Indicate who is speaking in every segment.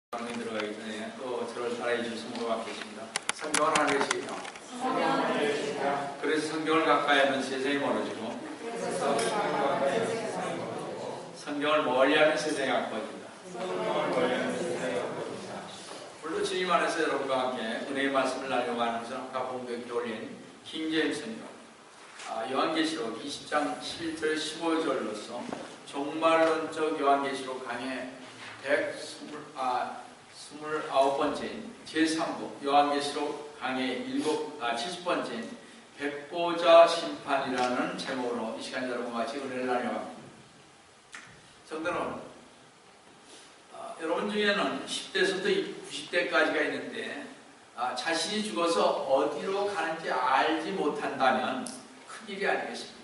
Speaker 1: 방에 들어가기 전에 또 저를 따라해 주실 성도가 계십니다. 성경을 하는 것이에요. 그래서 성경을 가까이 하면 세상이 멀어지고 성경을 멀리하면 세상이 가까워집니다. 오늘도 주님 안에서 여러분과 함께 은혜의 말씀을 나누려고 하는 것은 아까 본교육에 올린 킹제임스 성경 요한계시록 20장 11절 15절로서 종말론적 요한계시록 강의 129번째인 제3부 요한계시록 강의 70번째인 백보자 심판이라는 제목으로 이 시간 여러분과 같이 은혜를 나누려고 합니다. 성도는 여러분 중에는 10대에서부터 90대까지가 있는데 자신이 죽어서 어디로 가는지 알지 못한다면 큰일이 아니겠습니까?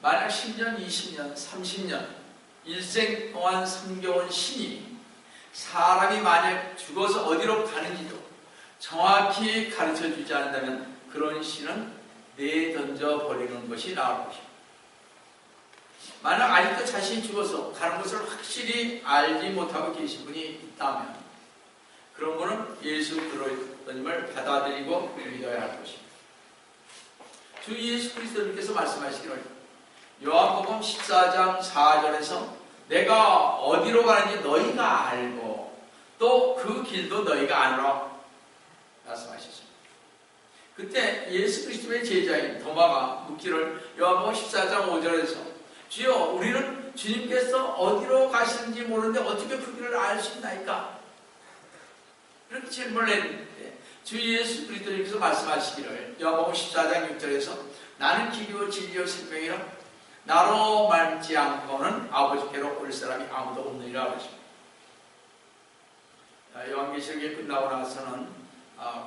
Speaker 1: 만약 10년, 20년, 30년 일생 동안 섬겨온 신이 사람이 만약 죽어서 어디로 가는지도 정확히 가르쳐주지 않는다면 그런 신은 내던져 버리는 것이 나을 것입니다. 만약 아직도 자신이 죽어서 가는 것을 확실히 알지 못하고 계신 분이 있다면 그런 분은 예수 그리스도님을 받아들이고 믿어야 할 것입니다. 주 예수 그리스도님께서 말씀하시기를 요한복음 14장 4절에서 내가 어디로 가는지 너희가 알고 또 그 길도 너희가 아노라 말씀하셨습니다. 그때 예수 그리스도의 제자인 도마가 묻기를 요한복음 14장 5절에서 주여 우리는 주님께서 어디로 가시는지 모르는데 어떻게 그 길을 알 수 있나이까? 이렇게 질문을 했는데 주 예수 그리스도님께서 말씀하시기를 요한복음 14장 6절에서 나는 길이요 진리요 생명이라 나로 말지 않고는 아버지께로 올 사람이 아무도 없느니라 그러십니다. 요한계시록이 끝나고 나서는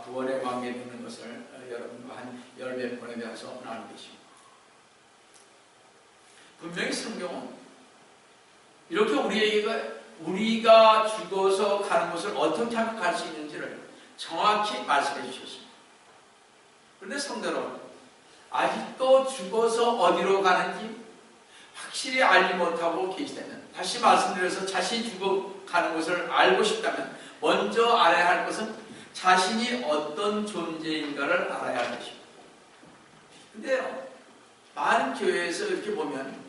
Speaker 1: 구원의 관계 듣는 것을 여러분과 한 10몇 번에 대해서 나누고 계십니다. 분명히 성경은 이렇게 우리가 죽어서 가는 곳을 어떻게 하면 갈 수 있는지를 정확히 말씀해 주셨습니다. 그런데 성도는 아직도 죽어서 어디로 가는지 확실히 알지 못하고 계시다면 다시 말씀드려서 자신이 죽어가는 것을 알고 싶다면 먼저 알아야 할 것은 자신이 어떤 존재인가를 알아야 할 것입니다. 근데요, 많은 교회에서 이렇게 보면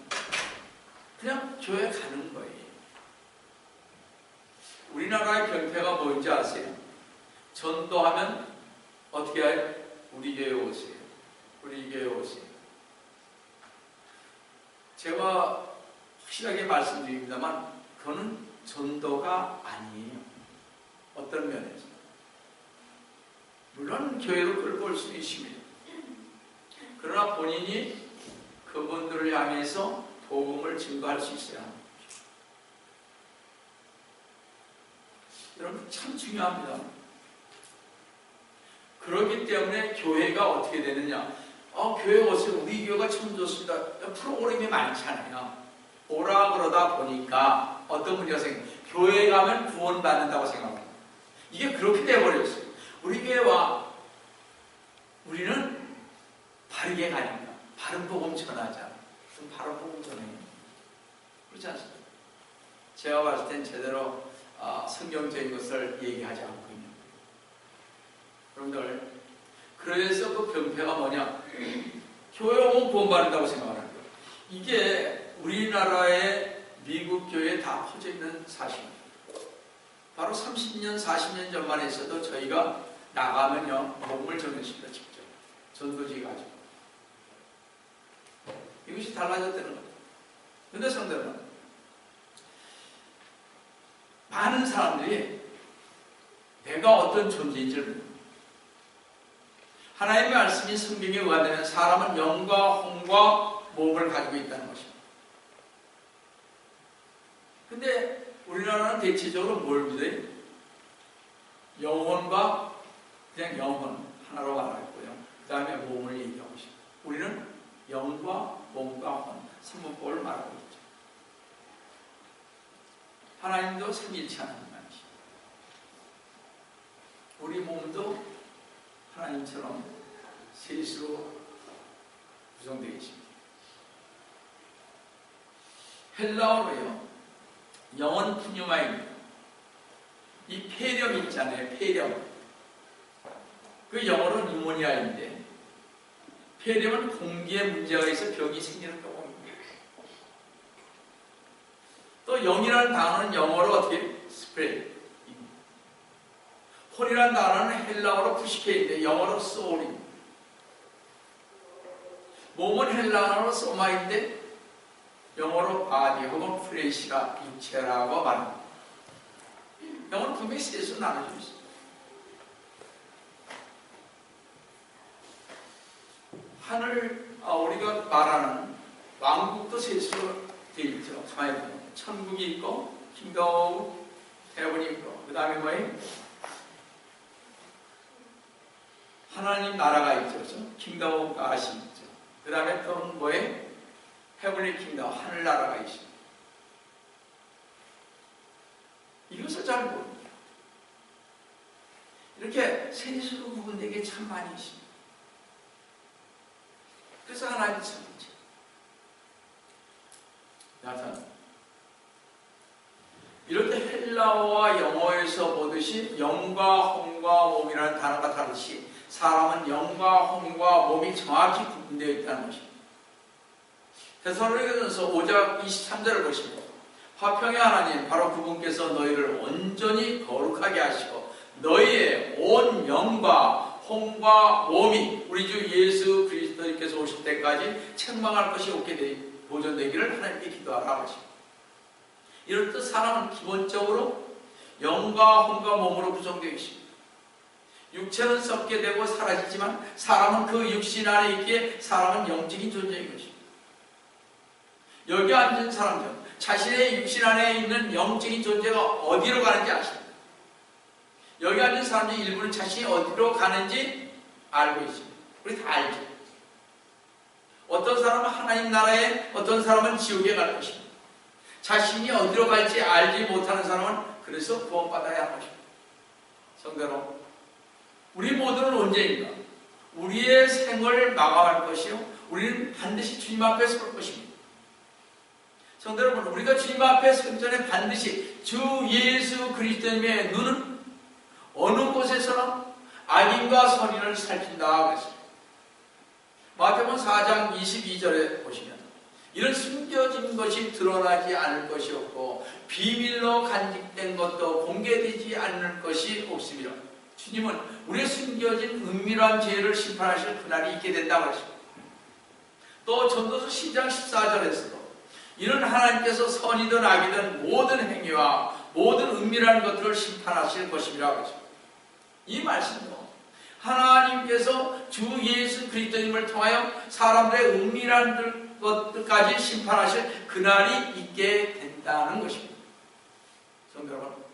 Speaker 1: 그냥 교회 가는 거예요. 우리나라의 병폐가 뭔지 아세요? 전도하면 어떻게 해요? 우리 교회 오세요. 우리 교회 오세요. 제가 확실하게 말씀드립니다만 그거는 전도가 아니에요. 어떤 면에서. 물론 교회로 끌고 올 수 있습니다. 그러나 본인이 그분들을 향해서 복음을 증거할 수 있어야 합니다. 여러분 참 중요합니다. 그렇기 때문에 교회가 어떻게 되느냐? 교회 오세요. 우리 교회가 참 좋습니다. 프로그램이 많잖아요. 오라 그러다 보니까 어떤 분이가 교회 가면 구원받는다고 생각합니다. 이게 그렇게 되어버렸어요. 우리 교회와 우리는 바르게 가니까 바른 복음 전하자. 바른 복음 전해요. 그렇지 않습니까? 제가 봤을 땐 제대로 성경적인 것을 얘기하지 않고 있는 거예요. 여러분들 그래서 그 병폐가 뭐냐? 교회 오면 구원받는다고 생각하는 거예요. 이게 우리나라의 미국 교회에 다 퍼져 있는 사실입니다. 바로 30년, 40년 전만 해서도 저희가 나가면요, 복음을 전했습니다. 직접. 전도지 가지고. 이것이 달라졌다는 거죠. 그런데 성도는 많은 사람들이 내가 어떤 존재인지를 모릅니다. 하나님의 말씀이 성경에 의하면 사람은 영과 혼과 몸을 가지고 있다는 것입니다. 근데 우리나라는 대체적으로 뭘 믿어요? 영혼과 그냥 영혼 하나로 말하고요. 그 다음에 몸을 얘기하고 있습니다. 우리는 영과 몸과 혼, 삼분법을 말하고 있죠. 하나님도 삼일체 하나님이십니다. 우리 몸도 하나님처럼 셋으로 구성되어 있습니다. 헬라어로요, 영은 푸뉴마입니다. 이 폐렴 있잖아요. 폐렴. 그 영어로 뉴모니아인데 폐렴은 공기에 문제가 있어 병이 생기는 경우입니다. 또 영이라는 단어는 영어로 어떻게 스프레드. 혼이라는 단어는 헬라어로 푸시케인데 영어로 소울입니다. 몸은 헬라어로 소마인데 영어로 바디 혹은 플레시가 육체라고 말합니다. 영어는 분명히 셋으로 나눠져 있습니다. 우리가 말하는 왕국도 셋으로 되어 있죠. 가만히 보면 천국이 있고 킹덤 헤븐이 있고 그 다음에 뭐예요? 하나님 나라가 있죠. 그렇죠? 킹덤 오브 갓이 있죠. 그 다음에 또 뭐예요? 헤븐리 킹덤 하늘나라가 있습니다. 이것을 잘 모릅니다. 이렇게 셋으로 구분된 게 참 많이 있습니다. 그래서 하나님 참이죠. 여하튼 이럴 때 헬라어와 영어에서 보듯이 영과 혼과 몸이라는 단어가 다르듯이 사람은 영과 혼과 몸이 정확히 구분되어 있다는 것입니다. 데살로니가전서 5장 23절을 보시면 화평의 하나님 바로 그분께서 너희를 온전히 거룩하게 하시고 너희의 온 영과 혼과 몸이 우리 주 예수 그리스도께서 오실 때까지 책망할 것이 없게 보존되기를 하나님께 기도하라 하십니다. 이럴 때 사람은 기본적으로 영과 혼과 몸으로 구성되어 있습니다. 육체는 썩게 되고 사라지지만 사람은 그 육신 안에 있기에 사람은 영적인 존재인 것입니다. 여기 앉은 사람들 자신의 육신 안에 있는 영적인 존재가 어디로 가는지 아십니다. 여기 앉은 사람들 일부는 자신이 어디로 가는지 알고 있습니다. 우리 다 알죠. 어떤 사람은 하나님 나라에, 어떤 사람은 지옥에 갈 것입니다. 자신이 어디로 갈지 알지 못하는 사람은 그래서 구원받아야 할 것입니다. 성도 여러분, 우리 모두는 언제인가 우리의 생을 마감할 것이요 우리는 반드시 주님 앞에 설 것입니다. 성도 여러분, 우리가 주님 앞에 서기 전에 반드시 주 예수 그리스도님의 눈은 어느 곳에서나 악인과 선인을 살핀다 그랬습니다. 마태복음 4장 22절에 보시면 이런 숨겨진 것이 드러나지 않을 것이 없고 비밀로 간직된 것도 공개되지 않을 것이 없습니다. 주님은 우리의 숨겨진 은밀한 죄를 심판하실 그날이 있게 된다고 했습니다. 또 전도서 10장 14절에서도 이는 하나님께서 선이든 악이든 모든 행위와 모든 은밀한 것들을 심판하실 것이라고 했습니다. 이 말씀도 하나님께서 주 예수 그리스도님을 통하여 사람들의 은밀한 것들까지 심판하실 그날이 있게 된다는 것입니다. 성도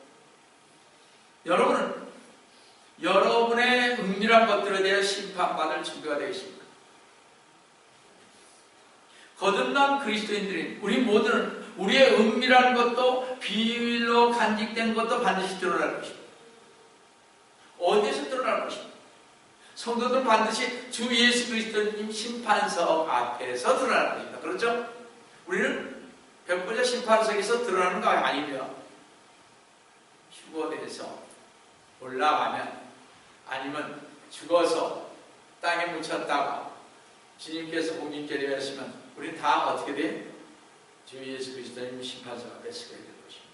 Speaker 1: 여러분, 여러분의 은밀한 것들에 대해 심판받을 준비가 되어 있습니다. 거듭난 그리스도인들인 우리 모두는 우리의 은밀한 것도 비밀로 간직된 것도 반드시 드러날 것입니다. 어디에서 드러날 것입니다? 성도들은 반드시 주 예수 그리스도님 심판석 앞에서 드러날 것입니다. 그렇죠? 우리는 백보자 심판석에서 드러나는 거 아니고요. 휴거돼서 올라가면 아니면 죽어서 땅에 묻혔다가 주님께서 공진결의를 하시면 우리는 다 어떻게 돼요? 주 예수 그리스도님 심판석 앞에 서게 될 것입니다.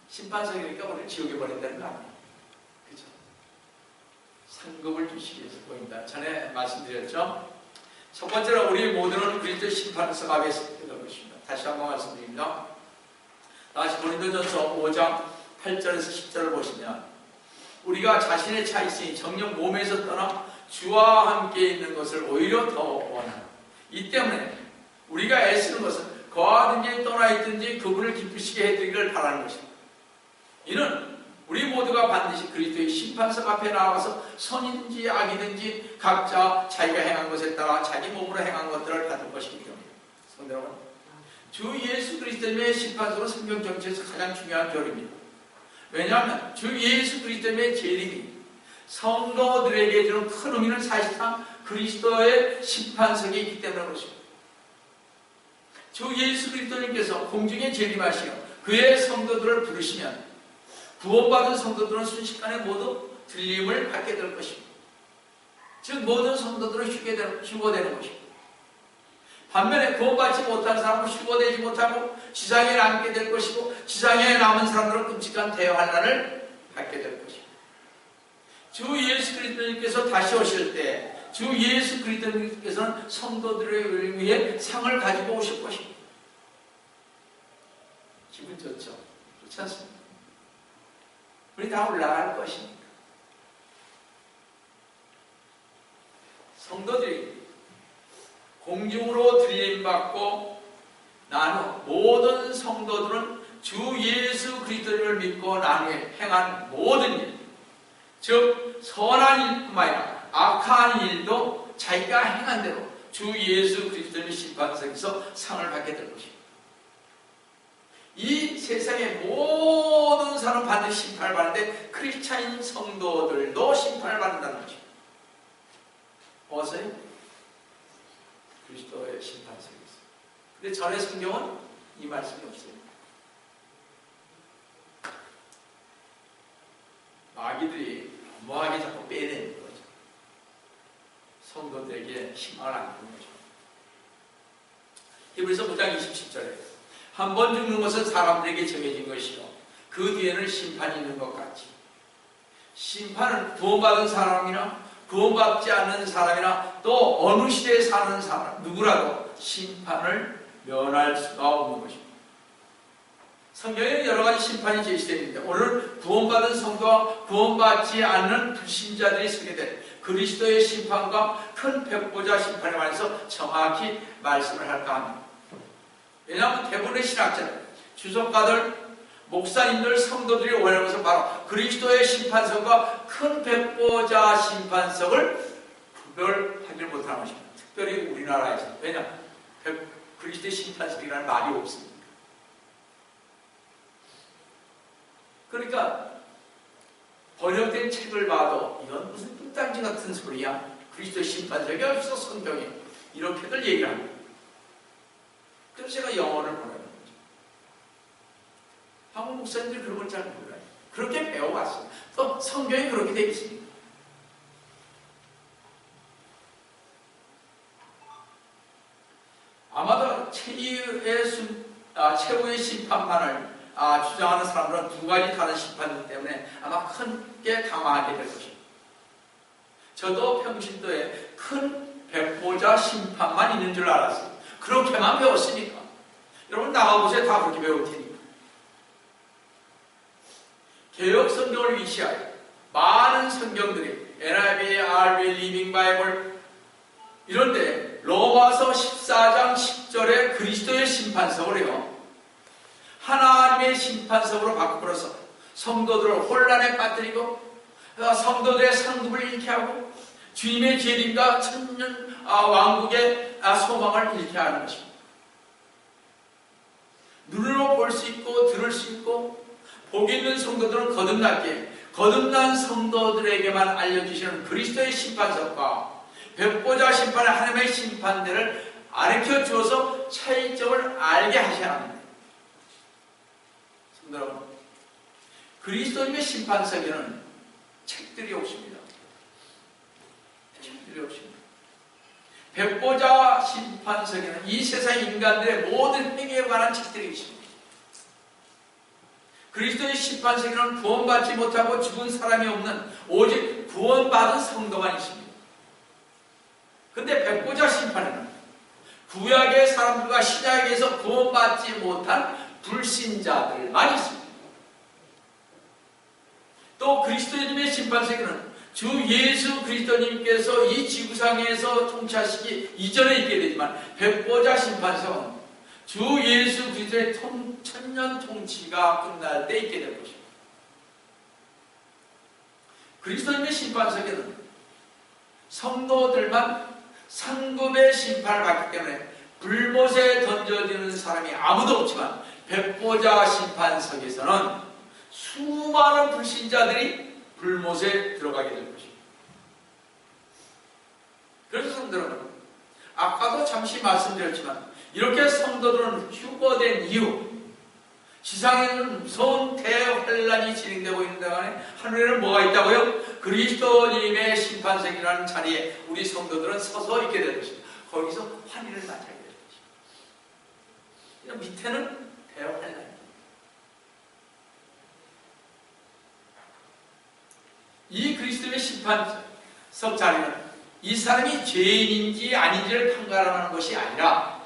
Speaker 1: 심판석이니까 우리를 지옥에 보낸다는 거 아니에요. 그죠? 상급을 주시기 위해서 보인다. 전에 말씀드렸죠? 첫 번째로 우리 모두는 그리스도 심판석 앞에 서게 될 것입니다. 다시 한번 말씀드립니다. 다시 고린도전서 5장 8절에서 10절을 보시면 우리가 자신의 차 있으니 정녕 몸에서 떠나 주와 함께 있는 것을 오히려 더 원하는 이 때문에 우리가 애쓰는 것은 거하든지 떠나 있든지 그분을 기쁘시게 해드리기를 바라는 것입니다. 이는 우리 모두가 반드시 그리스도의 심판석 앞에 나와서 선인지 악이든지 각자 자기가 행한 것에 따라 자기 몸으로 행한 것들을 받을 것이기 때문입니다. 성도 여러분, 주 예수 그리스도의 심판석은 성경 전체에서 가장 중요한 교리입니다. 왜냐하면 주 예수 그리스도의 재림이 성도들에게 주는 큰 의미는 사실상 그리스도의 심판석이 있기 때문에 그렇습니다. 주 예수 그리스도님께서 공중에 재림하시어 그의 성도들을 부르시면 구원받은 성도들은 순식간에 모두 들림을 받게 될 것입니다. 즉 모든 성도들은 휴거되는 것입니다. 반면에 구원받지 못한 사람은 휴거되지 못하고 지상에 남게 될 것이고, 지상에 남은 사람들은 끔찍한 대환난을 받게 될 것입니다. 주 예수 그리스도님께서 다시 오실 때 주 예수 그리스도님께서는 성도들을 위해 상을 가지고 오실 것입니다. 기분 좋죠? 그렇지 않습니까? 우리 다 올라갈 것입니다. 성도들이 공중으로 들림받고 난 후 모든 성도들은 주 예수 그리스도를 믿고 난 후에 행한 모든 일, 즉 선한 일뿐만 아니라 악한 일도 자기가 행한 대로 주 예수 그리스도의 심판석에서 상을 받게 될 것입니다. 이 세상의 모든 사람은 반드시 심판을 받는데 크리스찬인 성도들도 심판을 받는다는 것입니다. 어서요? 그리스도의 심판석에서. 근데 전의 성경은 이 말씀이 없어요. 마귀들이 너무하게 자꾸 빼내는 거죠. 성도들에게 희망을 안 주는 거죠. 히브리서 9장 27절에 한 번 죽는 것은 사람들에게 정해진 것이요 그 뒤에는 심판이 있는 것 같이, 심판은 구원받은 사람이나 구원받지 않는 사람이나 또 어느 시대에 사는 사람 누구라도 심판을 면할 수가 없는 것입니다. 성경에는 여러 가지 심판이 제시되어 있는데 오늘 구원받은 성도와 구원받지 않는 불신자들이 서게 될 그리스도의 심판과 큰 백보자 심판에 관해서 정확히 말씀을 할까 합니다. 왜냐하면 대부분의 신학자들, 주석가들, 목사님들, 성도들이 원하는 것은 바로 그리스도의 심판석과 큰 백보자 심판석을 구별하지 못하는 것입니다. 특별히 우리나라에서. 왜냐하면 그리스도의 심판석이라는 말이 없습니다. 그러니까 번역된 책을 봐도 이건 무슨 뚱딴지 같은 소리야. 그리스도의 심판석이 어디서 성경에 이렇게들 얘기를 합니다. 그래서 제가 영어를 보내는 거죠. 한국 목사님들이 그런 걸 잘 몰라요. 그렇게 배워왔어요. 또 성경이 그렇게 되어 있습니다. 아마도 최후의 심판만을 주장하는 사람들은 두 가지 다른 심판이기 때문에 아마 크게 당황하게 될 것입니다. 저도 평신도에 큰 백보자 심판만 있는 줄 알았어요. 그렇게만 배웠으니까. 여러분 나가보세요. 다 그렇게 배울 테니까. 개혁 성경을 위시하여 많은 성경들이 NIV, RV, 리빙 바이블 이런데 로마서 14장 10절에 그리스도의 심판석을 해요. 하나님의 심판석으로 바꾸어서 성도들을 혼란에 빠뜨리고 성도들의 상급을 잃게 하고 주님의 재림과 천년 왕국의 소망을 잃게 하는 것입니다. 눈으로 볼 수 있고 들을 수 있고 복 있는 성도들은 거듭났기에 거듭난 성도들에게만 알려주시는 그리스도의 심판석과 백보자 심판의 하나님의 심판대를 가르쳐 주어서 차이점을 알게 하셔야 합니다. 성도 여러분, 그리스도님의 심판석에는 책들이 없습니다. 책들이 없습니다. 백보자 심판석에는 이 세상 인간들의 모든 행위에 관한 책들이 있습니다. 그리스도의 심판석에는 구원받지 못하고 죽은 사람이 없는 오직 구원받은 성도만 있습니다. 근데 백보자 심판에는 구약의 사람들과 신약에서 구원받지 못한 불신자들만 있습니다. 또 그리스도님의 심판석에는 주 예수 그리스도님께서 이 지구상에서 통치하시기 이전에 있게 되지만 백보자 심판석은 주 예수 그리스도의 천년 통치가 끝날 때 있게 될 것입니다. 그리스도님의 심판석에는 성도들만 상급의 심판을 받기 때문에 불못에 던져지는 사람이 아무도 없지만 백보자 심판석에서는 수많은 불신자들이 불못에 들어가게 될 것입니다. 그래서 성도 여러분, 아까도 잠시 말씀드렸지만 이렇게 성도들은 휴거된 이후 지상에는 무서운 대환란이 진행되고 있는 동안에 하늘에는 뭐가 있다고요? 그리스도님의 심판석이라는 자리에 우리 성도들은 서서 있게 될 것입니다. 거기서 환희를 맞이하게 될 것입니다. 밑에는 대환란입니다. 이 그리스도의 심판석 자리는 이 사람이 죄인인지 아닌지를 판가름하는 것이 아니라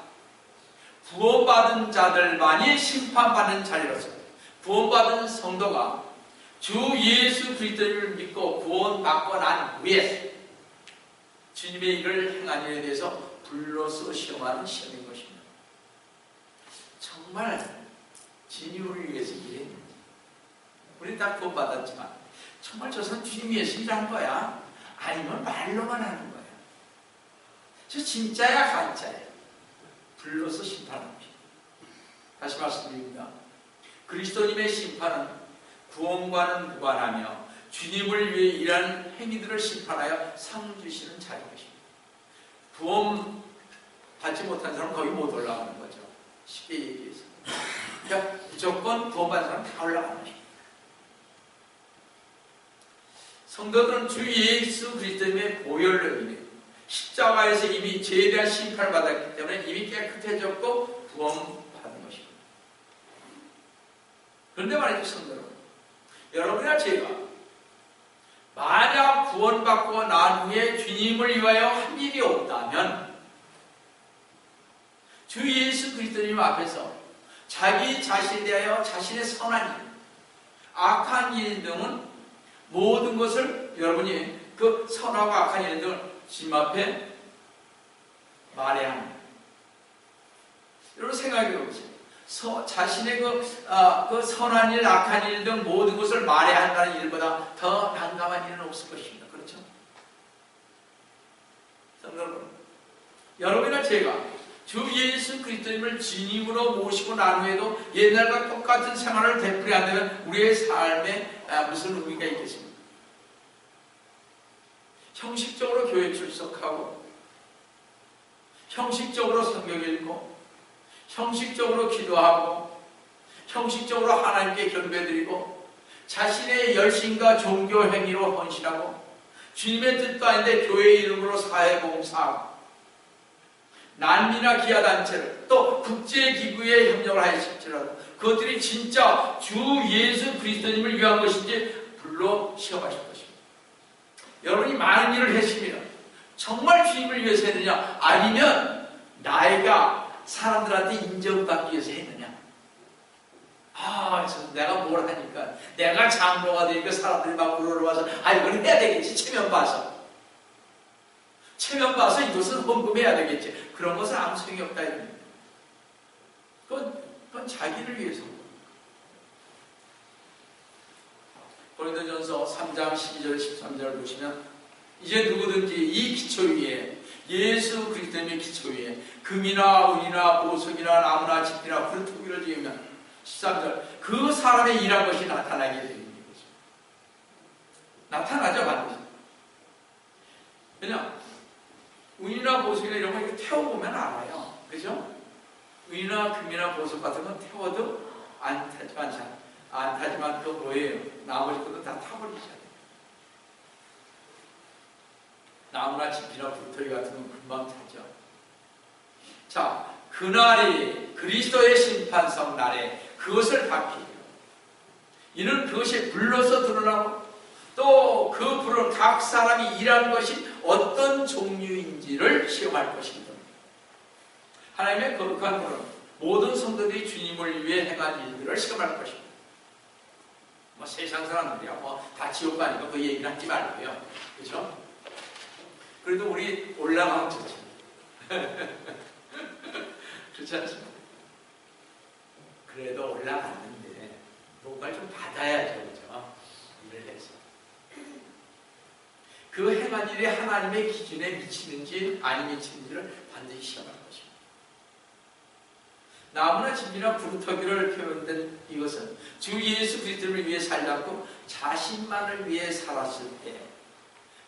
Speaker 1: 구원받은 자들만이 심판받는 자리로서 구원받은 성도가 주 예수 그리스도를 믿고 구원받고 난 후에 주님의 일을 행한 일에 대해서 불로서 시험하는 시험인 것입니다. 정말 주님을 위해서 일했는지, 우리 다 구원받았지만 정말 저 사람 주님 위해서 일한 거야? 아니면 말로만 하는 거야? 저 진짜야 가짜야? 불로서 심판합니다. 다시 말씀드립니다. 그리스도님의 심판은 구원과는 무관하며 주님을 위해 일하는 행위들을 심판하여 상 주시는 자리인 것입니다. 구원 받지 못한 사람은 거기 못 올라가는 거죠. 쉽게 얘기해서. 그러니까 무조건 구원받은 사람은 다 올라가는 것입니다. 성도들은 주 예수 그리스도님의 보혈로 인해 십자가에서 이미 죄에 대한 심판을 받았기 때문에 이미 깨끗해졌고 구원받은 것입니다. 그런데 말이죠, 성도 여러분. 여러분이나 제가 만약 구원받고 난 후에 주님을 위하여 한 일이 없다면 주 예수 그리스도님 앞에서 자기 자신에 대하여 자신의 선한 일, 악한 일 등은 모든 것을 여러분이 그 선하고 악한 일 등을 주님 앞에 말해야 합니다. 여러분 생각해 보세요. 자신의 그 선한 일, 악한 일 등 모든 것을 말해야 한다는 일보다 더 난감한 일은 없을 것입니다. 그렇죠? 여러분, 여러분이나 제가 주 예수 그리스도님을 주님으로 모시고 난 후에도 옛날과 똑같은 생활을 되풀이한다면 우리의 삶에 무슨 의미가 있겠습니까? 형식적으로 교회 출석하고 형식적으로 성경 읽고 형식적으로 기도하고 형식적으로 하나님께 경배드리고 자신의 열심과 종교 행위로 헌신하고 주님의 뜻도 아닌데 교회 이름으로 사회봉사하고 난민이나 기아단체를 또 국제기구에 협력을 하실지라도 그것들이 진짜 주 예수 그리스도님을 위한 것인지 불로 시험하실 것입니다. 여러분이 많은 일을 했습니다. 정말 주님을 위해서 했느냐? 아니면 나이가 사람들한테 인정받기 위해서 했느냐? 그래서 내가 뭘 하니까 내가 장로가 되니까 사람들이 막 물어와서 이걸 해야 되겠지. 체면 봐서 이것은 헌금해야 되겠지. 그런 것은 아무 소용이 없다 이겁니다. 그건 자기를 위해서. 고린도전서 3장 12절 13절을 보시면 이제 누구든지 이 기초 위에 예수 그리스도의 기초 위에 금이나 은이나 보석이나 나무나 집이나 불토기를 지으면 13절 그 사람의 일한 것이 나타나게 되는 거죠. 나타나죠 반드시. 왜냐? 은이나 보석이나 이런 거 이렇게 태워보면 알아요. 그죠? 은이나 금이나 보석 같은 건 태워도 안 타지만 그 뭐예요? 나머지 것도 다 타버리셔야 돼요. 나무나 집이나 불토리 같은 건 금방 타죠. 자, 그날이 그리스도의 심판석 날에 그것을 밝히고 이는 그것이 불로서 드러나고 또 그 불은 각 사람이 일하는 것이 어떤 종류인지를 시험할 것입니다. 하나님의 거룩한 불은 모든 성도들이 주님을 위해 행한 일들을 시험할 것입니다. 세상 사람들이야 다 지옥 가니까 그 얘기를 하지 말고요. 그렇죠? 그래도 우리 올라가면 좋죠. 그렇지 않습니까? 그래도 올라갔는데 뭔가를 좀 받아야죠. 그렇죠? 일을 해서. 그 행한 일이 하나님의 기준에 미치는지 안 미치는지를 반드시 시험할 것입니다. 나무나 집이나 부르터기를 표현된 이것은 주 예수 그리스도를 위해 살았고 자신만을 위해 살았을 때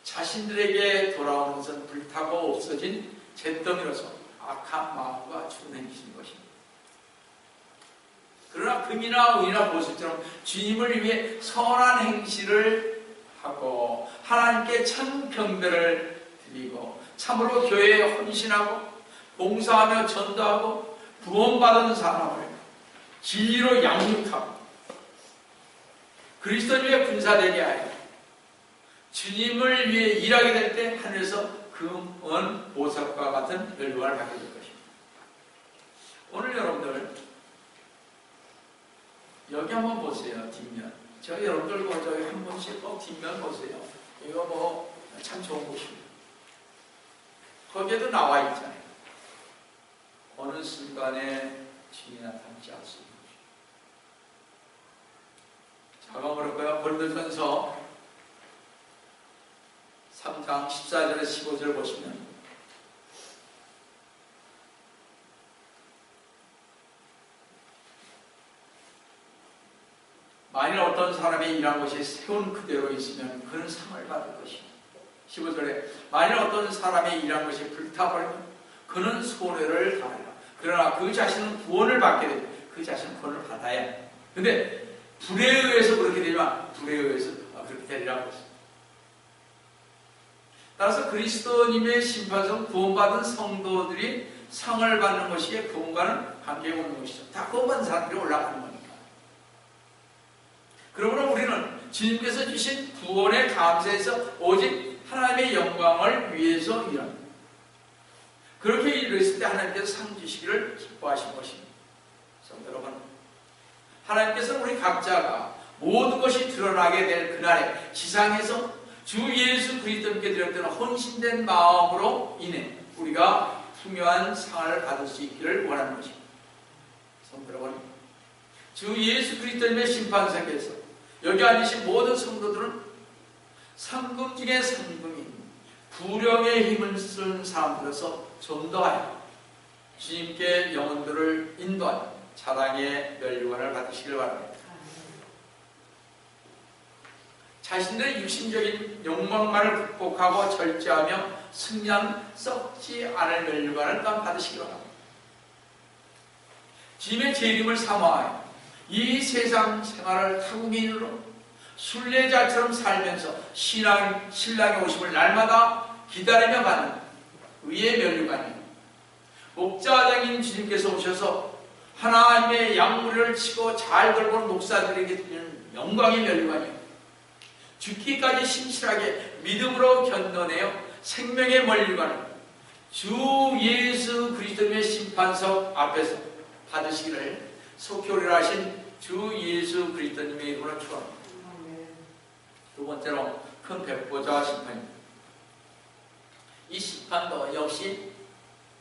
Speaker 1: 자신들에게 돌아오는 것은 불타고 없어진 잿더미로서 악한 마음과 준행이신 것입니다. 그러나 금이나 은이나 보석처럼 주님을 위해 선한 행실을 하고 하나님께 천경배를 드리고 참으로 교회에 헌신하고 봉사하며 전도하고 구원받은 사람을 진리로 양육하고 그리스도를 위해 군사되게 하여 주님을 위해 일하게 될 때 하늘에서 금은 보석과 같은 멸류관을 받게 될 것입니다. 오늘 여러분들 여기 한번 보세요. 뒷면. 저 여러분들 저기 한 번씩 꼭 뒷면 보세요. 이거 뭐 참 좋은 곳입니다. 거기에도 나와 있잖아요. 어느 순간에 주님이 나타나지 않습니다. 자가 그럴까요? 고린도전서 3장 14절에서 15절 보시면 만일 어떤 사람이 일한 것이 세운 그대로 있으면 그는 상을 받을 것입니다. 15절에 만일 어떤 사람이 일한 것이 불타버리면 그는 손해를 당하리라. 그러나 그 자신은 구원을 받게 되고 그 자신은 구원을 받아야 해요. 근데 불에 의해서 그렇게 되지만 불에 의해서 그렇게 되리라고 했습니다. 따라서 그리스도님의 심판성 구원받은 성도들이 상을 받는 것이 구원과는 관계가 없는 것이죠. 다 구원받은 사람들이 올라가는 거니까. 그러므로 우리는 주님께서 주신 구원에 감사해서 오직 하나님의 영광을 위해서 일합니다. 그렇게 일했을 때 하나님께서 상 주시기를 기뻐하신 것입니다. 성도 여러분, 하나님께서 우리 각자가 모든 것이 드러나게 될 그날에 지상에서 주 예수 그리스도께 드렸던 헌신된 마음으로 인해 우리가 풍요한 상을 받을 수 있기를 원하는 것입니다. 성도 여러분, 주 예수 그리스도님의 심판석에서 여기 앉으신 모든 성도들은 상금 중에 상금인 부령의 힘을 쓴 사람들로서 전도하여 주님께 영혼들을 인도하여 사랑의 멸류관을 받으시길 바랍니다. 자신들의 육신적인 욕망만을 극복하고 절제하며 승리한 썩지 않을 멸류관을 또한 받으시기 바랍니다. 주님의 재림을 사모하여 이 세상 생활을 타국민으로 순례자처럼 살면서 신랑의 오심을 날마다 기다리며 가는 의의 멸류관이에요. 목자장인 주님께서 오셔서 하나님의 양무리를 치고 잘 돌보는 목사들에게 드리는 영광의 멸류관이에요. 죽기까지 신실하게 믿음으로 견뎌내어 생명의 멸류관을 주 예수 그리스도의 심판석 앞에서 받으시기를 속히 오리라 하신 주 예수 그리스도님의 이름으로 축원합니다. 두 번째로 큰 백보자 심판입니다. 이 심판도 역시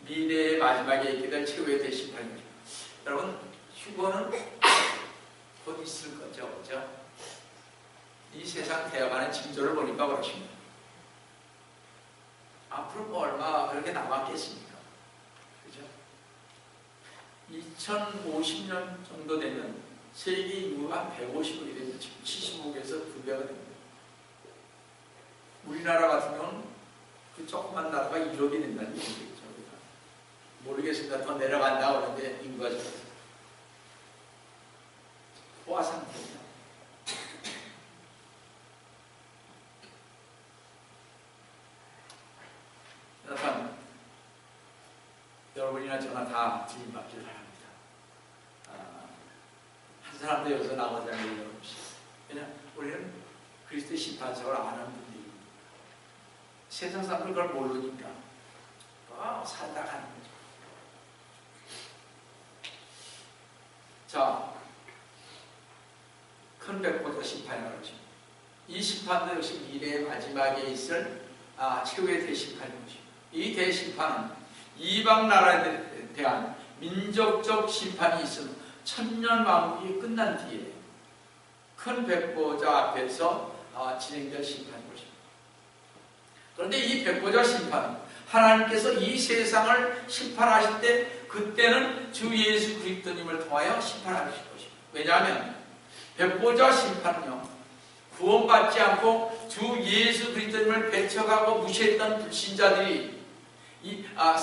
Speaker 1: 미래의 마지막에 있게 될 최후의 대심판입니다. 여러분, 휴거는 곧 있을 거죠, 그죠? 이 세상 되어가는 징조를 보니까 그렇습니다. 앞으로 뭐 얼마 그렇게 남았겠습니까? 그죠? 2050년 정도 되면 세계 인구가 한 150억이 되면 지금 70억에서 2배가 됩니다. 우리나라 같은 경우는 그 조그만 나라가 1억이 된다는 얘기죠. 모르겠습니다. 더 내려간다 그러는데 인구가 적어서 포화 상태입니다. 여러분이나 저나 다 주님 받기를 바랍니다. 한 사람도 여기서 나오지 않는 일 없이. 왜냐하면 우리는 그리스도의 심판석을 아는 분들입니다. 세상 사람들 그걸 모르니까 살다 가는 거죠. 자, 큰 백보자 심판이라고 하죠. 이 심판도 역시 미래의 마지막에 있을 최후의 대심판인 것입니다. 이 대심판은 이방 나라에 대한 민족적 심판이 있으면 천년왕국이 끝난 뒤에 큰 백보자 앞에서 진행될 심판인 것입니다. 그런데 이 백보자 심판은 하나님께서 이 세상을 심판하실 때 그때는 주 예수 그리스도님을 통하여 심판하실 것입니다. 왜냐하면 백보자 심판은요, 구원받지 않고 주 예수 그리스도님을 배척하고 무시했던 불신자들이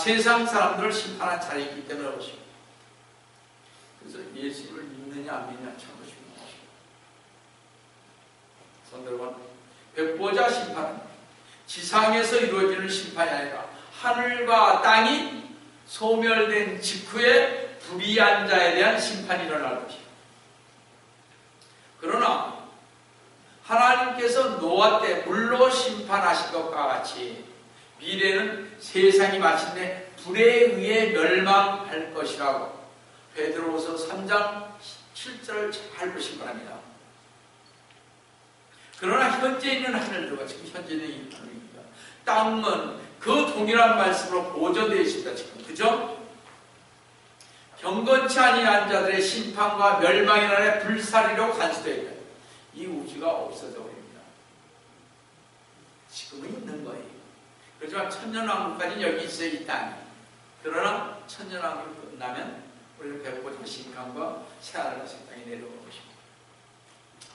Speaker 1: 세상 사람들을 심판한 자리이기 때문에 그렇습니다. 그래서 예수를 믿는 믿느냐 안 믿느냐 참 중요한 것입니다. 성도 여러분, 백보자 심판은 지상에서 이루어지는 심판이 아니라 하늘과 땅이 소멸된 직후에 불의한 자에 대한 심판이 일어날 것입니다. 그러나 하나님께서 노아 때 물로 심판하신 것과 같이 미래는 세상이 마침내 불에 의해 멸망할 것이라고 베드로후서 3장 7절을 잘 보시기 바랍니다. 그러나 현재 있는 하늘들과 지금 현재 있는 하늘입니다. 땅은 그 동일한 말씀으로 보존되어 있습니다. 지금 그죠? 경건치 아니한 자들의 심판과 멸망의 날에 불사리로 간수되어 있다. 이 우주가 없어져 버립니다. 지금은 있는 거예요. 그렇지만 천년왕국까지는 여기 있어요, 이 땅이. 그러나 천년왕국이 끝나면 우리는 백보자 심판과 새하늘과 새 땅이 내려오는 것입니다.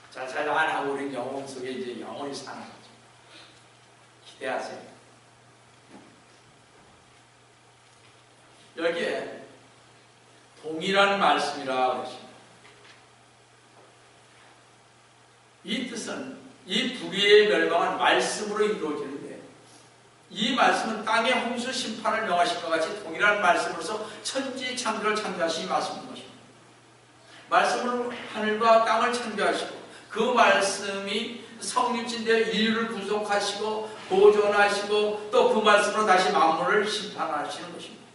Speaker 1: 자, 잘 안 하고 우리는 영혼 속에 이제 영원히 사는 거죠. 기대하세요. 여기에 동일한 말씀이라 그러십니다. 이 뜻은 이 불의의 멸망은 말씀으로 이루어지는데 이 말씀은 땅의 홍수 심판을 명하신 것 같이 동일한 말씀으로서 천지 창조를 창조하신 말씀인 것입니다. 말씀으로 하늘과 땅을 창조하시고 그 말씀이 성육신되어 인류를 구속하시고 보존하시고 또 그 말씀으로 다시 만물을 심판하시는 것입니다.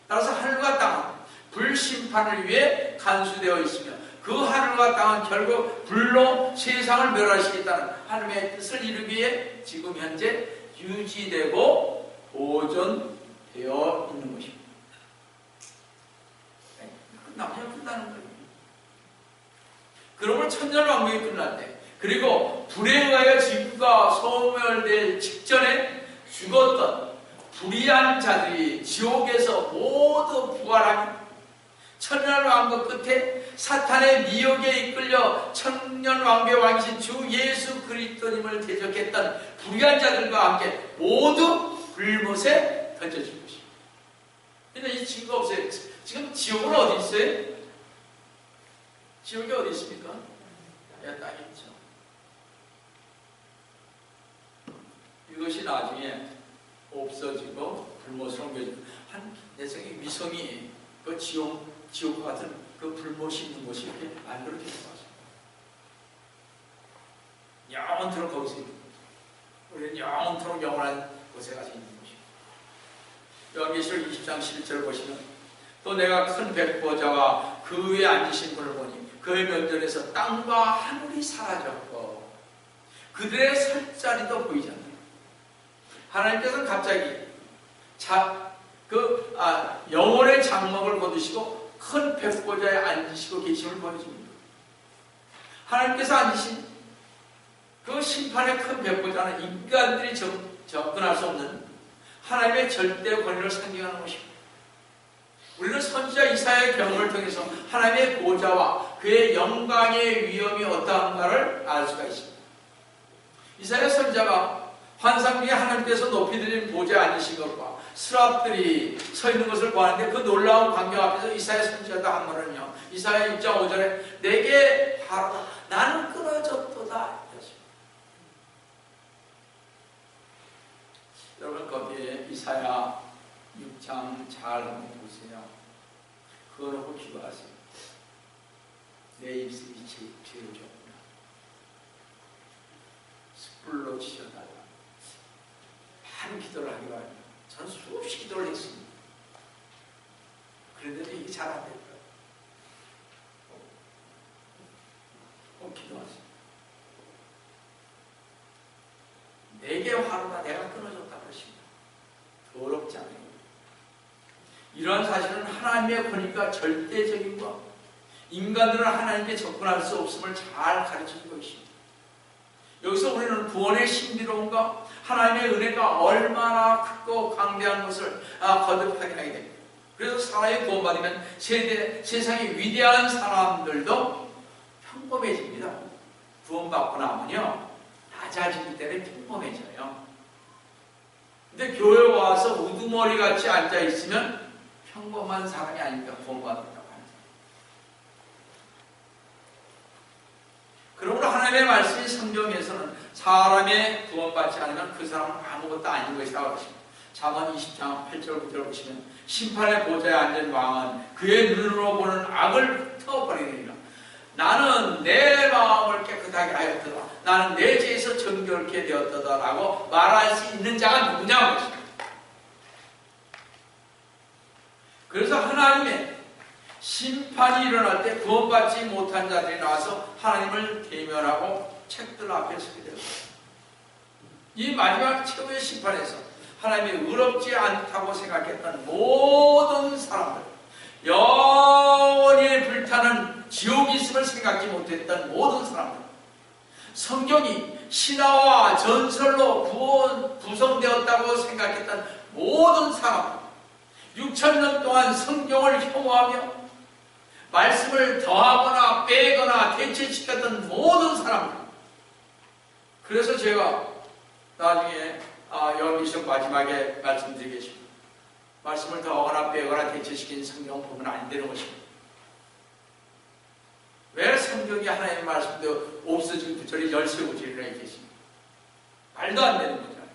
Speaker 1: 따라서 하늘과 땅은 불심판을 위해 간수되어 있으며 그 하늘과 땅은 결국 불로 세상을 멸하시겠다는 하나님의 뜻을 이루기 위해 지금 현재 유지되고 보존되어 있는 것입니다. 끝나면 끝나는 거예요. 그러면 천년왕국이 끝났대. 그리고 불에 의하여 지구가 소멸될 직전에 죽었던 불의한 자들이 지옥에서 모두 부활하며 천년왕국 끝에 사탄의 미혹에 이끌려 천년왕국의 왕이신 주 예수 그리스도님을 대적했던 불의한 자들과 함께 모두 불못에 던져질 것입니다. 근데 이 지구가 없어요. 지금 지옥은 어디 있어요? 지옥이 어디 있습니까? 땅에 있죠. 이것이 나중에 없어지고 불못으로 옮겨지고 내 생각에 위성이 그 지옥과 같은 그 불못이 있는 곳이 이렇게 만들어지는 거죠. 영원토록 거기서 있는 거죠. 우리는 영원토록 영원한 곳에 가서 있는 것입니다. 요한계시록 20장 11절 보시면 또 내가 큰 백보자와 그 위에 앉으신 분을 보니 그의 면전에서 땅과 하늘이 사라졌고 그들의 설 자리도 보이지 않는다. 하나님께서는 갑자기 영혼의 장막을 거두시고 큰 백보자에 앉으시고 계심을 보여줍니다. 하나님께서 앉으신 그 심판의 큰 백보자는 인간들이 접근할 수 없는 하나님의 절대 권위를 상징하는 것입니다. 우리는 선지자 이사야의 경험을 통해서 하나님의 보좌와 그의 영광의 위엄이 어떠한가를 알 수가 있습니다. 이사야 선지자가 환상 중에 하나님께서 높이 들린 보좌에 앉으신 것과 스랍들이 서 있는 것을 보았는데 그 놀라운 광경 앞에서 이사야 선지자도 한 말은요. 이사야 6장 5절에 내게 바로 나는 끊어졌도다. 여러분 거기에 이사야 6장 잘 한번 보세요. 그거 놓고 기도하세요. 내 입술이 죄졌구나. 숯불로 치셔달라. 많은 기도를 하기 바랍니다. 저는 수없이 기도를 했습니다. 그런데도 이게 잘 안 될까요? 꼭 기도하세요. 내게 화로가 내가 끊어졌다 그러십니다. 더럽지 않아요. 이러한 사실은 하나님의 권위가 절대적인 것, 인간들은 하나님께 접근할 수 없음을 잘 가르쳐주고 있습니다. 여기서 우리는 구원의 신비로움과 하나님의 은혜가 얼마나 크고 강대한 것을 거듭하게 하게 됩니다. 그래서 사람이 구원받으면 세상의 위대한 사람들도 평범해집니다. 구원받고 나면요 낮아지기 때문에 평범해져요. 근데 교회 와서 우두머리 같이 앉아있으면 평범한 사람이 아닙니다. 구원받는다고 합니다. 그러므로 하나님의 말씀이 성경에서는 사람의 구원받지 않으면 그 사람은 아무것도 아닌 것이라고 하십니다. 잠언 20장 8절 9절 보시면 심판의 보좌에 앉은 왕은 그의 눈으로 보는 악을 흩어버리느니라. 나는 내 마음을 깨끗하게 하였더라. 나는 내 죄에서 정결케 되었더라 라고 말할 수 있는 자가 누구냐고 하십니다. 그래서 하나님의 심판이 일어날 때 구원받지 못한 자들이 나와서 하나님을 대면하고 책들 앞에 서게 되었습니다. 이 마지막 최후의 심판에서 하나님이 의롭지 않다고 생각했던 모든 사람들, 영원히 불타는 지옥이 있음을 생각지 못했던 모든 사람들, 성경이 신화와 전설로 구성되었다고 생각했던 모든 사람들, 6,000년 동안 성경을 혐오하며 말씀을 더하거나 빼거나 대체시켰던 모든 사람들. 그래서 제가 나중에 여기서 마지막에 말씀드리겠습니다. 말씀을 더하거나 빼거나 대체시킨 성경 보면 안 되는 것입니다. 왜 성경이 하나님의 말씀도 없어진 구절이 열세 구절이나 있겠습니까? 말도 안 되는 거잖아요.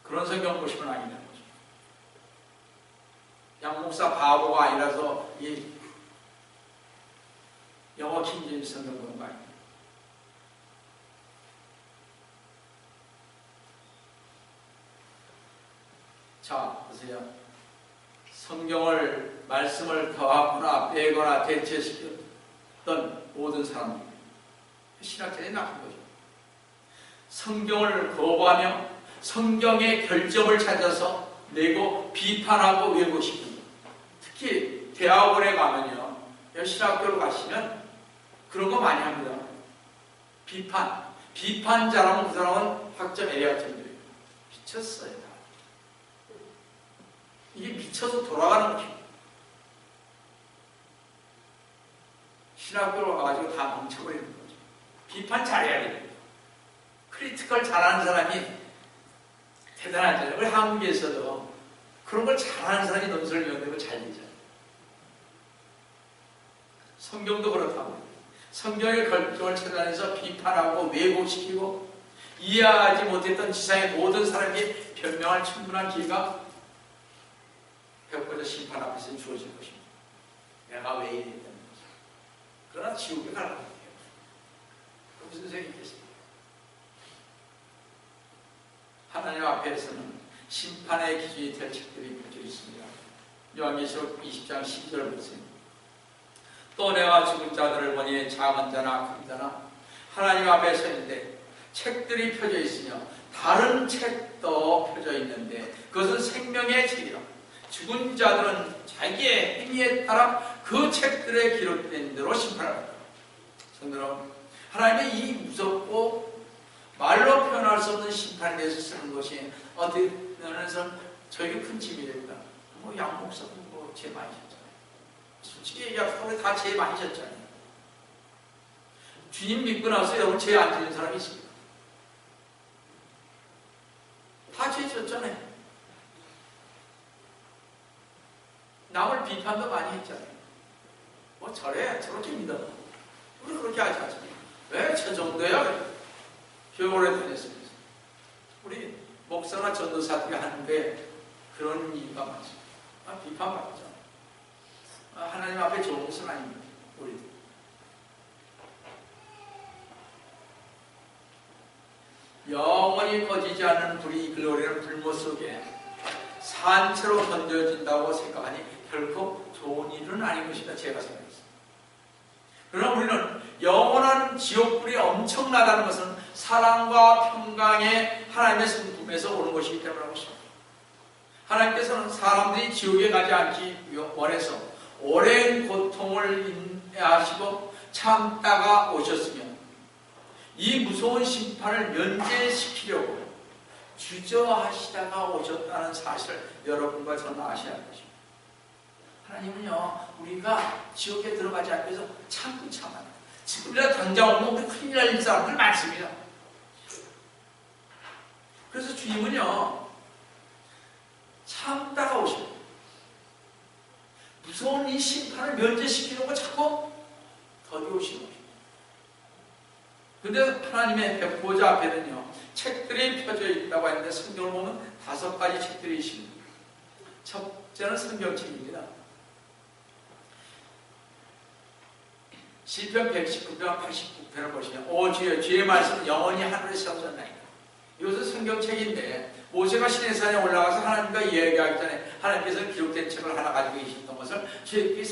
Speaker 1: 그런 성경 보시면 안 되는 거죠. 양 목사 바보가 아니라서 이 영어 킹제임스 성경 보는 거 아닙니다. 자, 보세요. 성경을, 말씀을 더하거나 빼거나 대체시켰던 모든 사람들, 신학자들이 나쁜 거죠. 성경을 거부하며 성경의 결점을 찾아서 내고 비판하고 왜곡시킵니다. 특히 대학원에 가면요, 신학교로 가시면 그런 거 많이 합니다. 비판자라면 그 사람은 학점 A학점들이에요. 미쳤어요. 이게 미쳐서 돌아가는 것입니다. 신학교로 가가지고 다 멈춰버리는 거죠. 비판 잘해야 됩니다. 크리티컬 잘하는 사람이 대단하잖아요. 우리 한국에서도 그런 걸 잘하는 사람이 논술을 연대고 잘 되잖아요. 성경도 그렇다고. 성경의 결정을 찾아내서 비판하고 왜곡시키고 이해하지 못했던 지상의 모든 사람에게 변명할 충분한 기회가 배고파서 심판 앞에서 주어질 것입니다. 내가 왜 이랬다는 거죠. 그러나 지옥에 가라고 해요. 무슨 소용이 있겠습니까? 하나님 앞에서는 심판의 기준이 될 책들이 펼쳐 있습니다. 요한계시록 20장 12절 보세요. 또 내가 죽은 자들을 보니 작은 자나 큰 자나 하나님 앞에 서 있는데 책들이 펴져 있으며 다른 책도 펴져 있는데 그것은 생명의 책이라. 죽은 자들은 자기의 행위에 따라 그 책들에 기록된 대로 심판합니다. 성도는 하나님의 이 무섭고 말로 표현할 수 없는 심판에 대해서 쓰는 것이 어떻게 면에서는 저에게 큰 짐이 됩니다. 양 목사도 죄 많이 졌잖아요. 솔직히 얘기하면 우리 다 죄 많이 졌잖아요. 주님 믿고 나서 여러분 죄 안 지는 사람이 있습니까? 다 죄 졌잖아요. 남을 비판도 많이 했잖아요. 저렇게 믿어. 우리 그렇게 하지 않습니까? 왜 저 정도야? 교회 다녔습니다. 우리 목사나 전도사들이 하는데 그런 이유가 많습니다. 비판받죠. 하나님 앞에 좋은 것은 아닙니다. 우리 영원히 꺼지지 않는 불이 이끌어오려는 불못 속에 산채로 던져진다고 생각하니 결코 좋은 일은 아닌 것이다. 제가 생각했습니다. 그러나 우리는 영원한 지옥불이 엄청나다는 것은 사랑과 평강의 하나님의 성품에서 오는 것이기 때문에 그렇습니다. 하나님께서는 사람들이 지옥에 가지 않기 원해서 오랜 고통을 인내하시고 참다가 오셨으며 이 무서운 심판을 면제시키려고 주저하시다가 오셨다는 사실을 여러분과 저는 아셔야 할 것입니다. 하나님은요, 우리가 지옥에 들어가지 않기 위해서 참고 참아요. 지금이라도 당장 오면 우리 큰일 날 사람들 많습니다. 그래서 주님은요, 참다가 오십니다. 무서운 이 심판을 면제시키려고 자꾸 근데 하나님의 백보자 앞에는요, 책들이 펴져 있다고 했는데 성경을 보면 5가지 책들이 있습니다. 첫째는 성경책입니다. 시편 119편 89편을 보시면 오 주여 주의 말씀은 영원히 하늘에 세워졌나이다. 이것은 성경책인데 모세가 시내산에 올라가서 하나님과 이야기하기 전에 하나님께서 기록된 책을 하나 가지고 계셨던 것을 출애굽기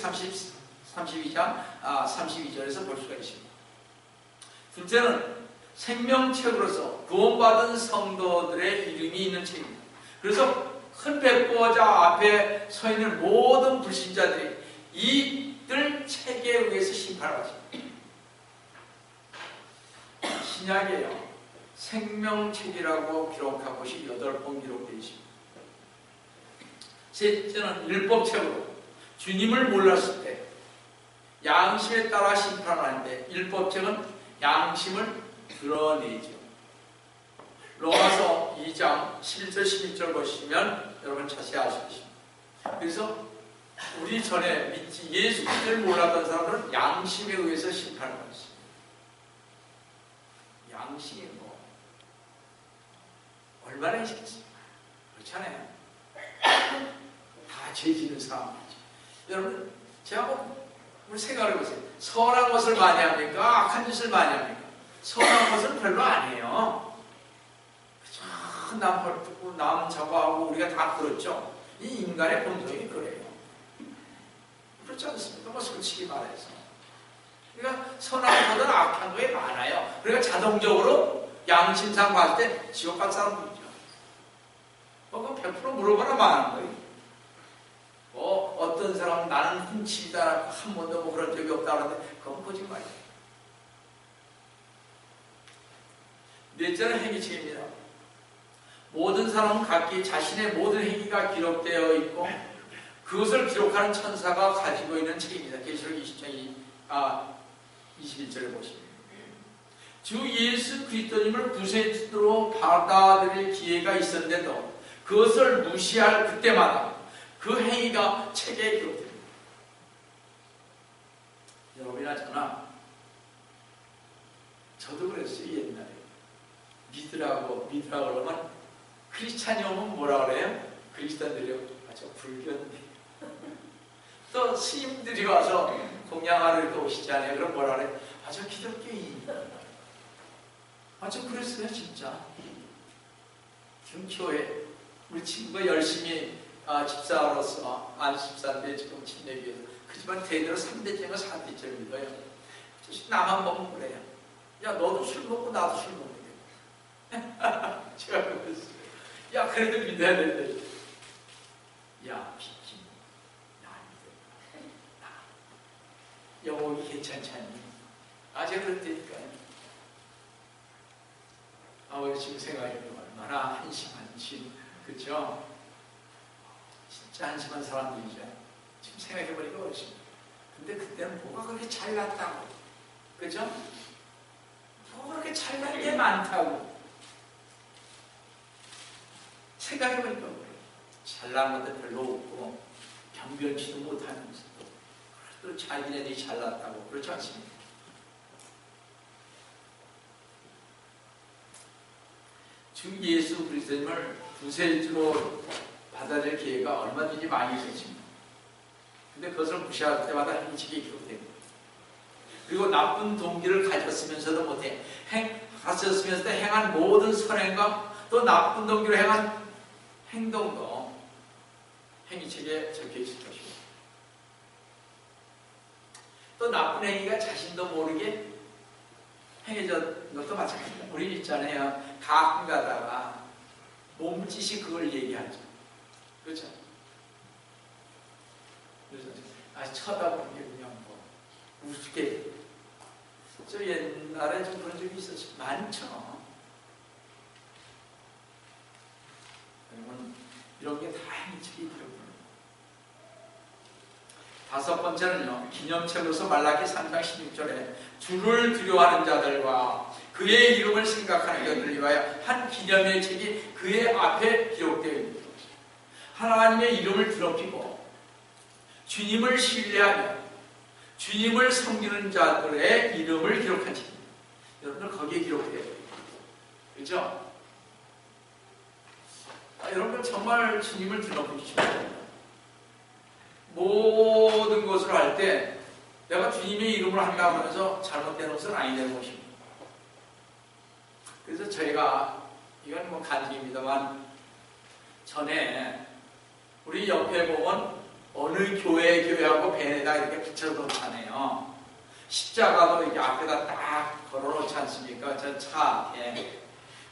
Speaker 1: 32장 32절에서 볼 수가 있습니다. 둘째는 생명책으로서 구원받은 성도들의 이름이 있는 책입니다. 그래서 큰 백보자 앞에 서 있는 모든 불신자들이 이들 책에 의해서 심판을 받습니다. 신약에요, 생명책이라고 기록한 것이 8번 기록되어 있습니다. 셋째는 율법책으로 주님을 몰랐을 때 양심에 따라 심판을 하는데 율법책은 양심을 드러내죠. 로마서 2장 11절 12절 보시면 여러분 자세히 알 수 있습니다. 그래서 우리 전에 믿지 예수 그리스도를 몰랐던 사람들은 양심에 의해서 심판을 받습니다. 양심이 뭐 얼마나 있겠습니까? 그렇잖아요. 다 죄 지는 사람이죠. 여러분 제가 우리 생각을 해보세요. 선한 것을 많이 합니까? 악한 짓을 많이 합니까? 선한 것을 별로 안 해요. 남 벌뜯고 남 잡아하고 우리가 다 그렇죠. 이 인간의 본성이 그래요. 그렇지 않습니까? 뭐 솔직히 말해서. 그러니까 선한 것보다 악한 거에 많아요. 그러니까 자동적으로 양심상 봤을 때 지옥 갈 사람들이죠. 그건 100% 물어보나 말하는 거예요. 어떤 사람은 나는 훔치다 한 번도 뭐 그런 적이 없다 그러는데 그건 거짓말이에요. 넷째는 행위책입니다. 모든 사람은 각기 자신의 모든 행위가 기록되어 있고 그것을 기록하는 천사가 가지고 있는 책입니다. 계시록 20장 21절에 보시면 주 예수 그리스도님을 구세주로 받아들일 기회가 있었는데도 그것을 무시할 그때마다 그 행위가 책에 기록됩니다. 여러분이나 저나 저도 그랬어요. 옛날에 믿으라고 그러면 크리스찬이 오면 뭐라 그래요? 그리스도인들이요. 저 불교인데. 또 스님들이 와서 공양하러 이렇게 오시잖아요. 그럼 뭐라 그래요? 저 기독교인. 저 그랬어요 진짜. 지금 교회 우리 친구가 열심히 집사로서 안집사인데 지금 침례교회에서 그지만 대대로 3대째가 4대째를 믿어요. 나만 먹으면 그래요. 야 너도 술 먹고 나도 술 먹는데. 제가 그랬어요. 야 그래도 믿어야 된대. 야 비키 나 영혼이 괜찮지 않니? 제가 그랬다니까요. 우리 지금 생각해보면 얼마나 한심한지 그죠? 진짜 한심한 사람들이죠. 지금 생각해보니까 어렵습니다. 근데 그때는 뭐가 그렇게 잘났다고 그죠? 뭐가 그렇게 잘난 게 많다고 생각해보니까 그래요. 잘난 것도 별로 없고 변변치도 못하면서도 그래도 자기네들이 잘났다고 그렇지 않습니까? 주 예수 그리스도님을 구세주로 받아들일 기회가 얼마든지 많이 있었습니다. 근데 그것을 무시할 때마다 행책이 기록됩니다. 그리고 나쁜 동기를 가졌으면서도 못해 가졌으면서도 행한 모든 선행과 또 나쁜 동기로 행한 행동도 행위책에 적혀 있을 것입니다. 또 나쁜 행위가 자신도 모르게 행해졌던 것도 마찬가지입니다. 우리 있잖아요. 가끔 가다가 몸짓이 그걸 얘기하죠. 그렇죠? 그래서 쳐다보는 게 그냥 뭐 우습게. 저 옛날에 좀 그런 적이 있었어요. 많죠. 여러분 이런 게 다 행위책이 되어버려요. 5번째는요. 기념책으로서 말라기 3장 16절에 주를 두려워하는 자들과 그의 이름을 생각하는 자들을 위하여 한 기념의 책이 그의 앞에 기록되어 있습니다. 하나님의 이름을 드높이고 주님을 신뢰하며 주님을 섬기는 자들의 이름을 기록한 책입니다. 여러분들 거기에 기록돼야 돼요. 그렇죠? 여러분들 정말 주님을 드러내주시면 됩니다. 모든 것을 할 때 내가 주님의 이름을 한다고 하면서 잘못된 것은 아니되는 것입니다. 그래서 저희가 이건 뭐 간증입니다만 전에 우리 옆에 보면 어느 교회하고 벤에다 이렇게 붙여놓잖아요. 십자가도 이렇게 앞에다 딱 걸어놓지 않습니까? 저 차 앞에.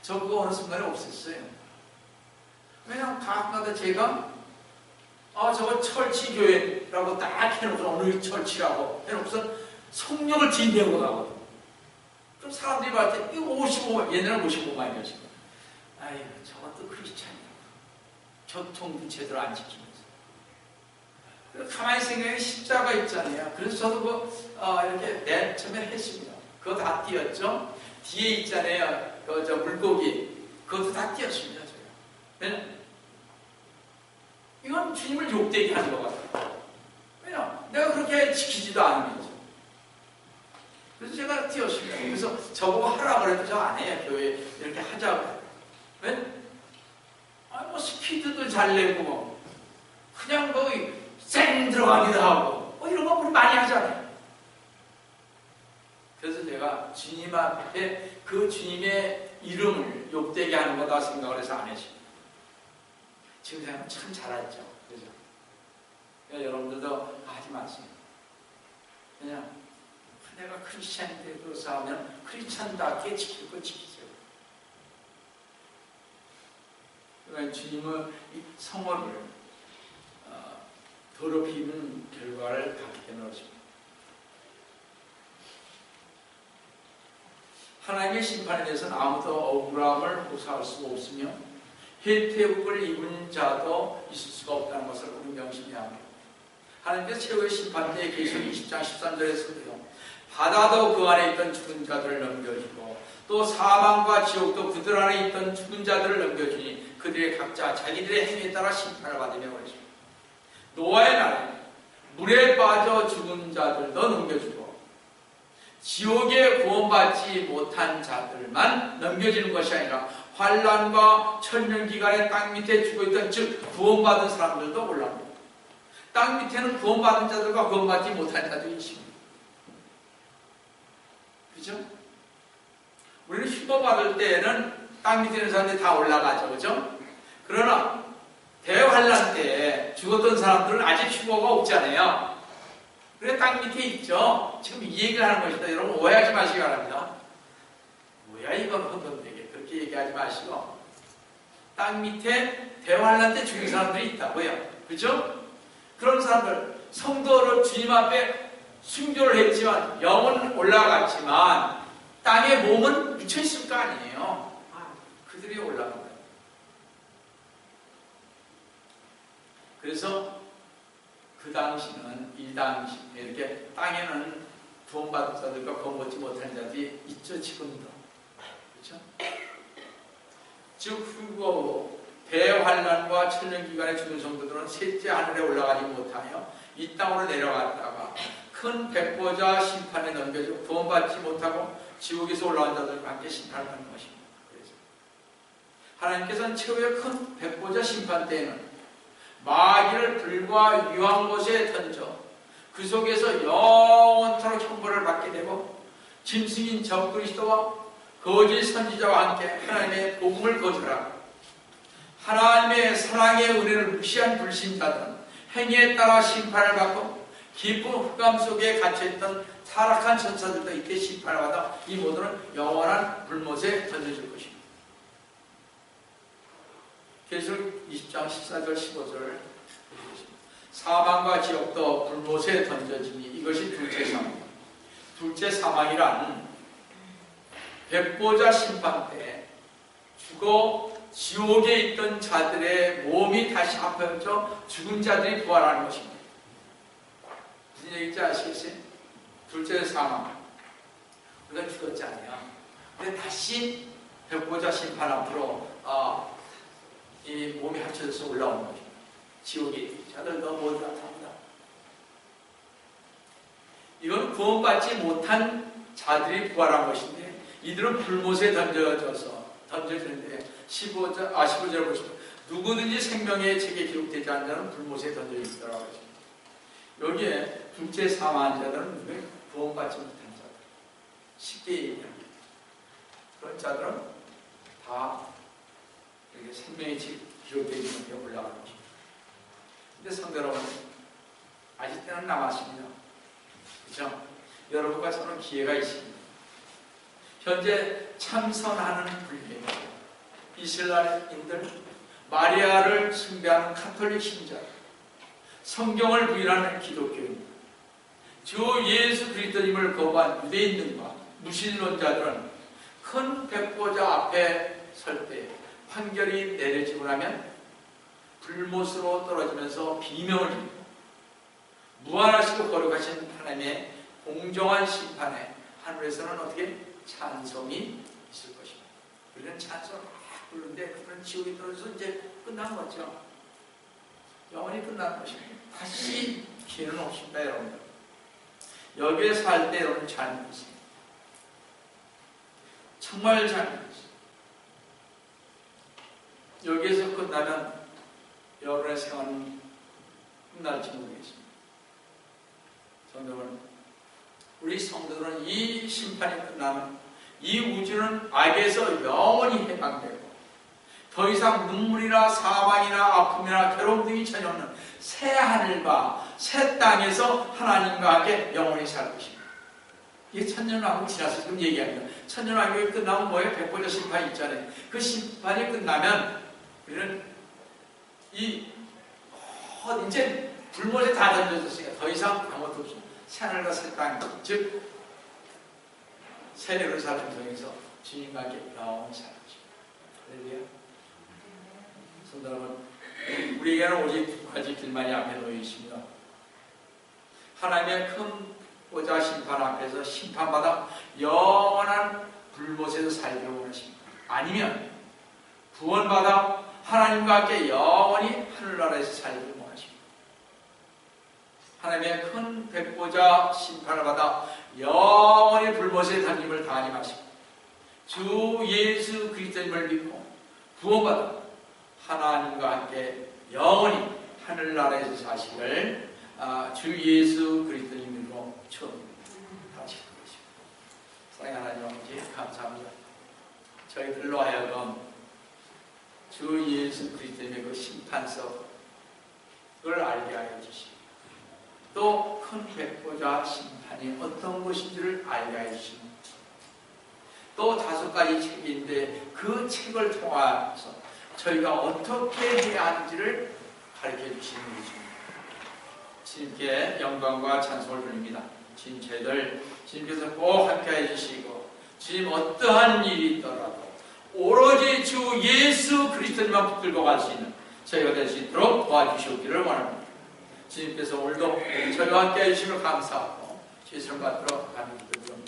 Speaker 1: 저 그거 어느 순간에 없앴어요. 왜냐면 가끔가다 제가 저거 철치교회라고 딱 해놓고서 어느 철치라고 해놓고서 성령을 진대고 가거든. 그럼 사람들이 봤을 때 이거 55만, 옛날에 55만이었습니다. 아이고 저것도 크리스찬이야. 교통도 제대로 안 지키면서. 가만히 생각해 십자가 있잖아요. 그래서 저도 이렇게 맨 처음에 했습니다. 그거 다 띄었죠. 뒤에 있잖아요. 저 물고기. 그것도 다 띄었습니다. 제가. 왜냐면 이건 주님을 욕되게 하는 것 같아요. 왜냐? 내가 그렇게 지키지도 않으면서. 그래서 제가 띄웠습니다. 그래서 저보고 하라고 그래도 저 안 해요. 교회 이렇게 하자고. 왜? 뭐 스피드도 잘 내고 뭐 그냥 거의 쌩 들어가기도 하고 뭐 이런 거 우리 많이 하잖아요. 그래서 제가 주님 앞에 그 주님의 이름을 욕되게 하는 거다 생각을 해서 안 했습니다. 지금 생각하면 참 잘했죠. 그죠? 그러니까 여러분들도 하지 마세요. 그냥 내가 크리스찬인데도 싸우면 크리스찬답게 지킬 거 지키세요. 그러니까 주님은 이 성원을 더럽히는 결과를 갖기 때문에 그렇습니다. 하나님의 심판에 대해서는 아무도 억울함을 호소할 수가 없으며 혜택을 입은 자도 있을 수가 없다는 것을 우리 명심해야 합니다. 하나님께서 최후의 심판 때에 계시록 20장 13절에서도요. 바다도 그 안에 있던 죽은 자들을 넘겨주고 또 사망과 지옥도 그들 안에 있던 죽은 자들을 넘겨주니 그들의 각자 자기들의 행위에 따라 심판을 받으며 그러십니다. 노아의 날에 물에 빠져 죽은 자들도 넘겨주고 지옥에 구원받지 못한 자들만 넘겨지는 것이 아니라 환난과 천년기간에 땅 밑에 죽어있던 즉 구원받은 사람들도 올라옵니다. 땅 밑에는 구원받은 자들과 구원받지 못한 자들이 있습니다. 그죠? 우리는 휴거받을 때에는 땅 밑에 있는 사람들이 다 올라가죠. 그죠? 그러나 대환란 때 죽었던 사람들은 아직 휴거가 없잖아요. 그래 땅 밑에 있죠. 지금 이 얘기를 하는 것입니다. 여러분 오해하지 마시기 바랍니다. 뭐야 이건 혼돈되게 그렇게 얘기하지 마시고 땅 밑에 대환란 때 죽은 사람들이 있다고요. 그죠? 그런 사람들 성도를 주님 앞에 순교를 했지만 영은 올라갔지만 땅에 몸은 묻혀있을 거 아니에요. 그들이 올라간 거예요. 그래서 그 당시는 이 당시 이렇게 땅에는 구원받은 자들과 구원받지 못한 자들이 있죠. 지금도. 그렇죠? 즉 후고 대환난과 천년기간에 죽은 성도들은 셋째 하늘에 올라가지 못하여 이 땅으로 내려갔다가 큰 백보자 심판에 넘겨지고 구원받지 못하고 지옥에서 올라온 자들과 함께 심판을 받는 것입니다. 그래서 하나님께서는 최후의 큰 백보자 심판 때에는 마귀를 불과 유황 곳에 던져 그 속에서 영원토록 형벌을 받게 되고 짐승인 적그리스도와 거짓 선지자와 함께 하나님의 복음을 거절하고 하나님의 사랑의 은혜를 무시한 불신자들은 행위에 따라 심판을 받고 깊은 흑암 속에 갇혀있던 타락한 천사들도 이때 심판을 받아 이 모두는 영원한 불못에 던져질 것입니다. 계시록 20장 14절 15절을 사망과 지옥도 불못에 던져지니 이것이 둘째 사망입니다. 둘째 사망이란 백보자 심판 때 죽어 지옥에 있던 자들의 몸이 다시 합해져 죽은 자들이 부활하는 것입니다. 무슨 얘기인지 아시겠어요? 둘째 사망. 우리가 죽었잖아요. 근데 다시 백보자 심판 앞으로 이 몸이 합쳐져서 올라오는 것입니다. 지옥에 있던 자들도 모두 나타납니다. 이건 구원받지 못한 자들이 부활한 것인데 이들은 불못에 던져지는데 15절 보시면 누구든지 생명의 책에 기록되지 않은 자는 불못에 던져지더라고요. 여기에 둘째 사망한 자들은 구원받지 못한 자들. 쉽게 얘기합니다. 그런 자들은 다 이렇게 생명의 책 기록되지 못해 올라가는 것입니다. 근데 성도 여러분, 아직 때는 남았습니다. 그렇죠? 여러분과 저는 기회가 있습니다. 현재 참선하는 불교, 이슬람인들, 마리아를 숭배하는 카톨릭 신자, 성경을 부인하는 기독교인, 주 예수 그리스도님을 거부한 유대인들과 무신론자들은 큰 백보자 앞에 설 때 판결이 내려지고 나면 불못으로 떨어지면서 비명을 지르고 무한하시고 거룩하신 하나님의 공정한 심판에 하늘에서는 어떻게 찬송이 있을 것입니다. 우리는 찬송을 막 부르는데 그런 지옥에 떨어져서 이제 끝난 거죠. 영원히 끝난 것입니다. 다시 기회는 없습니다, 여러분들. 여기에 살 때 여러분 잘 믿으세요. 정말 잘 믿으세요. 여기에서 끝나면 여러분의 생활은 끝날지 모르겠습니다. 성도는, 우리 성도들은 이 심판이 끝나면 이 우주는 악에서 영원히 해방되고 더 이상 눈물이나 사망이나 아픔이나 괴로움 등이 전혀 없는 새 하늘과 새 땅에서 하나님과 함께 영원히 살 것입니다. 이게 천년왕국 지나서 지금 얘기합니다. 천년왕국이 끝나면 뭐예요? 백보자 심판이 있잖아요. 그 심판이 끝나면 우리는 이제 불못에 다 던져졌으니까 더 이상 아무것도 없어. 새 하늘과 새 땅, 즉 새 예루살렘 성에서 주님과 함께 영원히 살 것입니다. 할렐루야. 성도 여러분, 우리에게는 오직 두 가지 길만이 앞에 놓여 있습니다. 하나님의 큰 보좌 심판 앞에서 심판받아 영원한 불못에서 살기를 원하십니다. 아니면 구원받아 하나님과 함께 영원히 하늘나라에서 살기를 원하십니다. 하나님의 큰 백보자 심판을 받아 영원히 불못에 던짐을 당하지 마시고 주 예수 그리스도님을 믿고 구원받아 하나님과 함께 영원히 하늘나라에서 사시기를 주 예수 그리스도님으로 축원합니다. 같이 기도하십시오. 사랑하는 하나님 아버지, 감사합니다. 저희들로 하여금 주 예수 그리스도님의 그 심판석을 알게 하여 주시고 또 큰 백보자 심판이 어떤 것인지를 알게 하여 주시고 또 5가지 책인데 그 책을 통해서 저희가 어떻게 해야 하는지를 가르쳐 주시는 것입니다. 주님께 영광과 찬송을 드립니다. 주님, 저희들 주님께서 꼭 함께 해주시고 주님 어떠한 일이 있더라도 오로지 주 예수 그리스도님만 붙들고 갈 수 있는 저희가 될 수 있도록 도와주시기를 원합니다. 주님께서 오늘도 저희와 함께 해주심을 감사하고 주의 선 받들어 가는 기도 좀